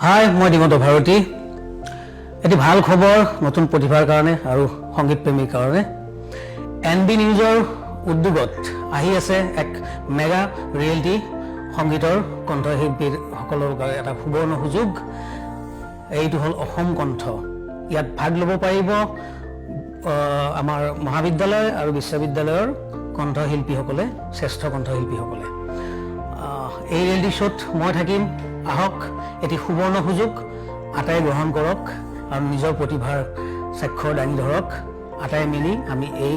হাই, মই দিগন্ত ভাৰতী। এটি ভাল খবৰ নতুন প্ৰতিভাৰ কাৰণে আৰু সংগীত প্ৰেমীৰ কাৰণে। NB নিউজৰ উদ্যোগত আহি আছে এক মেগা ৰিয়েলিটি সংগীতৰ কণ্ঠশিল্পীসকলৰ বাবে এটা সুবৰ্ণ সুযোগ। এইটো হ'ল অসম কণ্ঠ। ইয়াত ভাগ ল'ব পাৰিব আমাৰ মহাবিদ্যালয় আৰু বিশ্ববিদ্যালয়ৰ কণ্ঠশিল্পীসকলে, শ্ৰেষ্ঠ কণ্ঠশিল্পীসকলে। এই ৰিয়েলিটি শ্ব'ত মই থাকিম। আহক, এটি সুবৰ্ণ সুযোগ আটাই গ্ৰহণ কৰক আৰু নিজৰ প্ৰতিভাৰ স্বাক্ষৰ দাঙি ধৰক। আটাই মিলি আমি এই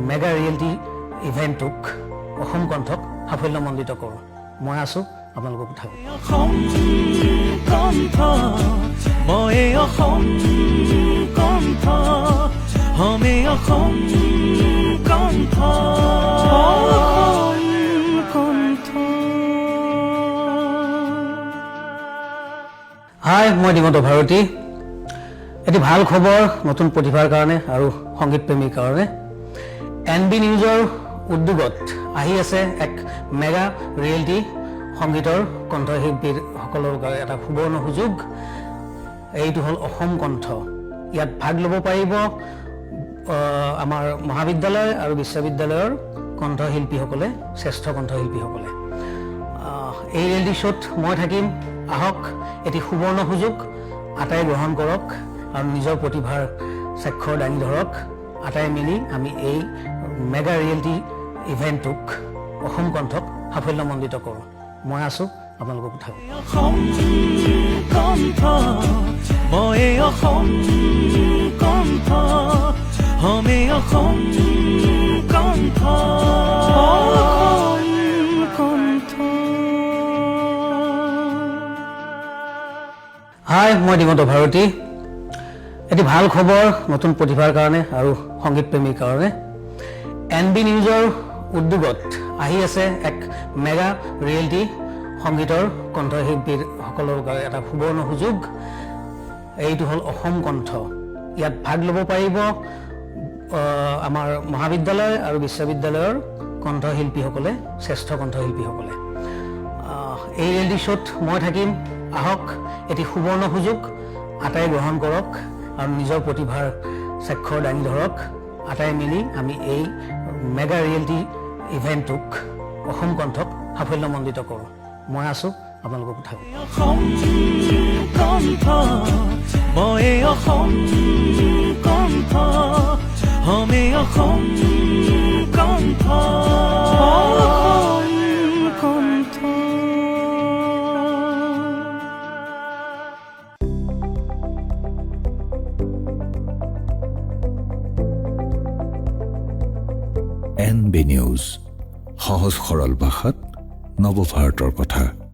মেগা ৰিয়েলিটি ইভেণ্টটোক, অসম কণ্ঠক সাফল্যমণ্ডিত কৰোঁ। মই আছোঁ, আপোনালোকক থাকোঁ। হাই, মই দিগন্ত ভাৰতী। এটি ভাল খবৰ নতুন প্ৰতিভাৰ কাৰণে আৰু সংগীত প্ৰেমীৰ কাৰণে। NB নিউজৰ উদ্যোগত আহি আছে এক মেগা ৰিয়েলিটি সংগীতৰ কণ্ঠশিল্পীসকলৰ বাবে এটা সুবৰ্ণ সুযোগ। এইটো হ'ল অসম কণ্ঠ। ইয়াত ভাগ ল'ব পাৰিব আমাৰ মহাবিদ্যালয় আৰু বিশ্ববিদ্যালয়ৰ কণ্ঠশিল্পীসকলে, শ্ৰেষ্ঠ কণ্ঠশিল্পীসকলে। এই ৰিয়েলিটি শ্ব'ত মই থাকিম। আহক, এটি সুবৰ্ণ সুযোগ আটাই গ্ৰহণ কৰক আৰু নিজৰ প্ৰতিভাৰ স্বাক্ষৰ দাঙি ধৰক। আটাই মিলি আমি এই মেগা ৰিয়েলিটি ইভেণ্টটোক, অসম কণ্ঠক সাফল্যমণ্ডিত কৰোঁ। মই আছোঁ, আপোনালোকক থাকোঁ। হাই, মই দিগন্ত ভাৰতী। এটি ভাল খবৰ নতুন প্ৰতিভাৰ কাৰণে আৰু সংগীত প্ৰেমীৰ কাৰণে। NB নিউজৰ উদ্যোগত আহি আছে এক মেগা ৰিয়েলিটি সংগীতৰ কণ্ঠশিল্পীসকলৰ বাবে এটা সুবৰ্ণ সুযোগ। এইটো হ'ল অসম কণ্ঠ। ইয়াত ভাগ ল'ব পাৰিব আমাৰ মহাবিদ্যালয় আৰু বিশ্ববিদ্যালয়ৰ কণ্ঠশিল্পীসকলে, শ্ৰেষ্ঠ কণ্ঠশিল্পীসকলে। এই ৰিয়েলিটি শ্ব'ত মই থাকিম। আহক, এটি সুবৰ্ণ সুযোগ আটাই গ্ৰহণ কৰক আৰু নিজৰ প্ৰতিভাৰ স্বাক্ষৰ দাঙি ধৰক। আটাই মিলি আমি এই মেগা ৰিয়েলিটি ইভেণ্টটোক, অসম কণ্ঠক সাফল্যমণ্ডিত কৰোঁ। মই আছোঁ, আপোনালোকক থাকোঁ। NB নিউজ, সহজ সৰল ভাষাত নৱভাৰতৰ কথা।